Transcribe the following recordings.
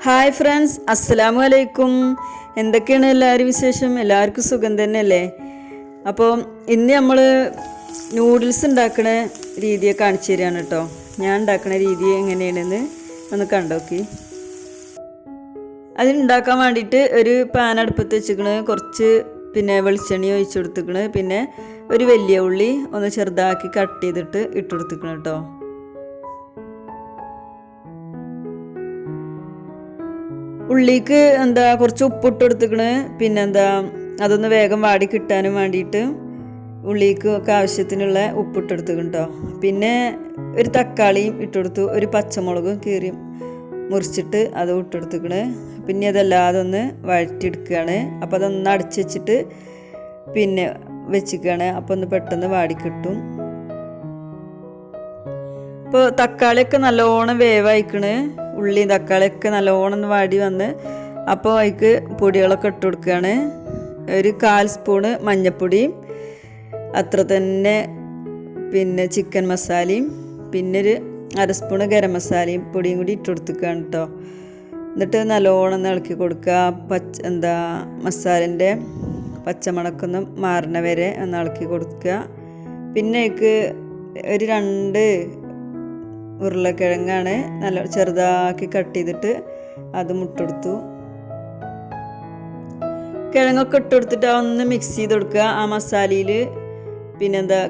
Hi friends, അസ്സലാമു അലൈക്കും. എന്തൊക്കെയാണ് എല്ലാവരും വിശേഷം? എല്ലാവർക്കും സുഖം തന്നെയല്ലേ? അപ്പോൾ ഇന്ന് നമ്മൾ നൂഡിൽസ് ഉണ്ടാക്കുന്ന രീതിയെ കാണിച്ചു തരികയാണ് കേട്ടോ. ഞാൻ ഉണ്ടാക്കുന്ന രീതി എങ്ങനെയാണെന്ന് ഒന്ന് കണ്ടോക്കി. അതിനുണ്ടാക്കാൻ വേണ്ടിയിട്ട് ഒരു പാൻ അടുപ്പത്ത് വെച്ചിക്കണ്, കുറച്ച് വെളിച്ചെണ്ണ ഒഴിച്ചു കൊടുത്തിക്കണ്, പിന്നെ ഒരു വലിയ ഉള്ളി ഒന്ന് ചെറുതാക്കി കട്ട് ചെയ്തിട്ട് ഇട്ട് കൊടുത്തിക്കണം കേട്ടോ. ഉള്ളിക്ക് കുറച്ച് ഉപ്പിട്ട് കൊടുത്തിക്കണ്, അതൊന്ന് വേഗം വാടി കിട്ടാനും വേണ്ടിയിട്ട് ഉള്ളിക്ക് ഒക്കെ ആവശ്യത്തിനുള്ള ഉപ്പിട്ട് കൊടുത്തിക്കണം കേട്ടോ. പിന്നെ ഒരു തക്കാളിയും ഇട്ടുകൊടുത്തു, ഒരു പച്ചമുളകും കീറി മുറിച്ചിട്ട് അത് ഇട്ടെടുത്തിക്കണ്. പിന്നെ അതെല്ലാതെ ഒന്ന് വഴറ്റിയെടുക്കുകയാണ്. അപ്പോൾ അതൊന്ന് അടച്ചു വെച്ചിട്ട് വെച്ചിക്കുകയാണ്. അപ്പോൾ ഒന്ന് പെട്ടെന്ന് വാടി കിട്ടും. ഇപ്പോൾ തക്കാളിയൊക്കെ നല്ലോണം വേവായിക്കണ്, ഉള്ളിയും തക്കാളിയൊക്കെ നല്ലോണം വാടി വന്ന്. അപ്പോൾ അതിക്ക് പൊടികളൊക്കെ ഇട്ട് കൊടുക്കുകയാണ്. ഒരു 1/4 സ്പൂണ് മഞ്ഞൾപ്പൊടിയും അത്ര തന്നെ ചിക്കൻ മസാലയും പിന്നെ ഒരു 1/2 സ്പൂണ് ഗരം മസാലയും പൊടിയും കൂടി ഇട്ട് കൊടുക്കുകയാണ് കേട്ടോ. എന്നിട്ട് നല്ലോണം ഇളക്കി കൊടുക്കുക. മസാലൻ്റെ പച്ചമണക്കൊന്ന് മാറണ വരെ ഒന്ന് ഇളക്കി കൊടുക്കുക. പിന്നെ അതിക്ക് ഒരു 2 ഉരുളക്കിഴങ്ങാണ് നല്ല ചെറുതാക്കി കട്ട് ചെയ്തിട്ട് അത് മുട്ടെടുത്തു. കിഴങ്ങൊക്കെ ഇട്ട് കൊടുത്തിട്ട് ഒന്ന് മിക്സ് ചെയ്ത് കൊടുക്കുക ആ മസാലയിൽ.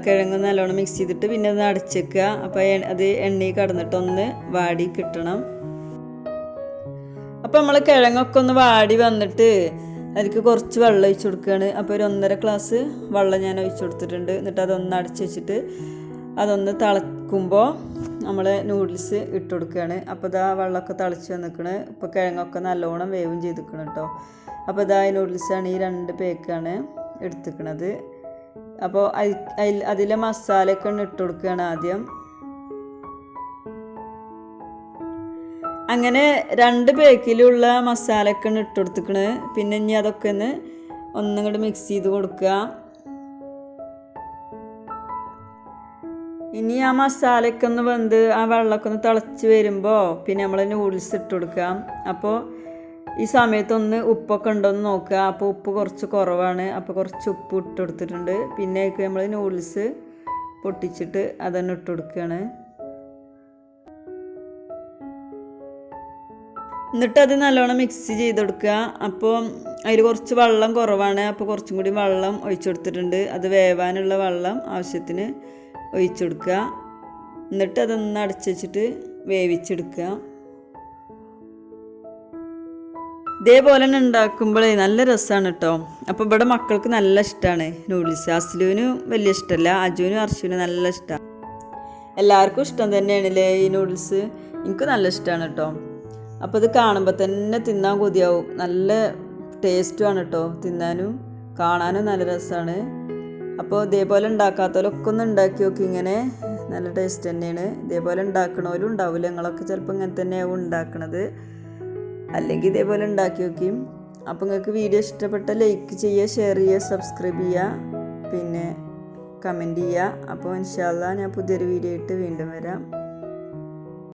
കിഴങ്ങ് നല്ലോണം മിക്സ് ചെയ്തിട്ട് പിന്നെ ഒന്ന് അടച്ചേക്കുക. അപ്പോൾ അത് എണ്ണയിൽ കടന്നിട്ട് ഒന്ന് വാടി കിട്ടണം. അപ്പോൾ നമ്മൾ കിഴങ്ങൊക്കെ ഒന്ന് വാടി വന്നിട്ട് അതിലേക്ക് കുറച്ച് വെള്ളം ഒഴിച്ച് കൊടുക്കുകയാണ്. അപ്പോൾ ഒരു 1.5 ഗ്ലാസ് വെള്ളം ഞാൻ ഒഴിച്ച് കൊടുത്തിട്ടുണ്ട്. എന്നിട്ട് അതൊന്ന് അടച്ച് വെച്ചിട്ട് അതൊന്ന് തിളക്കുമ്പോൾ നമ്മൾ നൂഡിൽസ് ഇട്ട് കൊടുക്കുകയാണ്. അപ്പോൾ ഇതാ വെള്ളമൊക്കെ തിളച്ച് വന്നിക്കണ്. ഇപ്പോൾ കിഴങ്ങൊക്കെ നല്ലോണം വേവും ചെയ്തിക്കണം കേട്ടോ. അപ്പോൾ ഇതാ നൂഡിൽസാണ്, ഈ 2 പേക്കാണ് എടുത്തിക്കണത്. അപ്പോൾ അതിലെ മസാലയൊക്കെ ഇട്ട് കൊടുക്കുകയാണ് ആദ്യം. അങ്ങനെ 2 പേക്കിലുള്ള മസാലയൊക്കെ ഇട്ട് കൊടുത്തിക്കണ്. പിന്നെ ഇനി അതൊക്കെ ഒന്നും കൂടി മിക്സ് ചെയ്ത് കൊടുക്കുക. ഇനി ആ മസാലയൊക്കെ ഒന്ന് വെന്ത് ആ വെള്ളമൊക്കെ ഒന്ന് തിളച്ച് വരുമ്പോൾ നമ്മൾ നൂഡിൽസ് ഇട്ട് കൊടുക്കാം. അപ്പോൾ ഈ സമയത്തൊന്ന് ഉപ്പൊക്കെ ഉണ്ടോയെന്ന് നോക്കുക. അപ്പോൾ ഉപ്പ് കുറച്ച് കുറവാണ്, അപ്പോൾ കുറച്ച് ഉപ്പ് ഇട്ട് കൊടുത്തിട്ടുണ്ട്. പിന്നെ നമ്മൾ നൂഡിൽസ് പൊട്ടിച്ചിട്ട് അതന്നെ ഇട്ട് കൊടുക്കുകയാണ്. എന്നിട്ട് അത് നല്ലോണം മിക്സ് ചെയ്ത് കൊടുക്കുക. അപ്പോൾ അതിൽ കുറച്ച് വെള്ളം കുറവാണ്, അപ്പോൾ കുറച്ചും കൂടി വെള്ളം ഒഴിച്ചു കൊടുത്തിട്ടുണ്ട്. അത് വേവാനുള്ള വെള്ളം ആവശ്യത്തിന് ഒഴിച്ചു കൊടുക്കുക. എന്നിട്ട് അതൊന്ന് അടച്ചു വെച്ചിട്ട് വേവിച്ചെടുക്കുക. ഇതേപോലെ തന്നെ ഉണ്ടാക്കുമ്പോഴേ നല്ല രസമാണ് കേട്ടോ. അപ്പോൾ ഇവിടെ മക്കൾക്ക് നല്ല ഇഷ്ടമാണ് നൂഡിൽസ്. അസ്ലുവിനും വലിയ ഇഷ്ടമല്ല, അജുവിനും അർഷുവിനും നല്ല ഇഷ്ടമാണ്. എല്ലാവർക്കും ഇഷ്ടം തന്നെയാണല്ലേ ഈ നൂഡിൽസ്. എനിക്ക് നല്ല ഇഷ്ടമാണ് കേട്ടോ. അപ്പോൾ ഇത് കാണുമ്പോൾ തന്നെ തിന്നാൻ കൊതിയാവും. നല്ല ടേസ്റ്റുമാണ് കേട്ടോ, തിന്നാനും കാണാനും നല്ല രസമാണ്. അപ്പോൾ ഇതേപോലെ ഉണ്ടാക്കാത്തവരൊക്കെ ഒന്ന് ഉണ്ടാക്കി നോക്കി, ഇങ്ങനെ നല്ല ടേസ്റ്റ് തന്നെയാണ്. ഇതേപോലെ ഉണ്ടാക്കണവരും ഉണ്ടാവില്ല, ഞങ്ങളൊക്കെ ചിലപ്പോൾ ഇങ്ങനെ തന്നെയാവും ഉണ്ടാക്കണത്. അല്ലെങ്കിൽ ഇതേപോലെ ഉണ്ടാക്കി നോക്കിയും. അപ്പോൾ നിങ്ങൾക്ക് വീഡിയോ ഇഷ്ടപ്പെട്ട ലൈക്ക് ചെയ്യുക, ഷെയർ ചെയ്യുക, സബ്സ്ക്രൈബ് ചെയ്യുക, പിന്നെ കമൻറ്റ് ചെയ്യുക. അപ്പോൾ ഇൻഷാ അല്ലാഹ് ഞാൻ പുതിയൊരു വീഡിയോ ആയിട്ട് വീണ്ടും വരാം.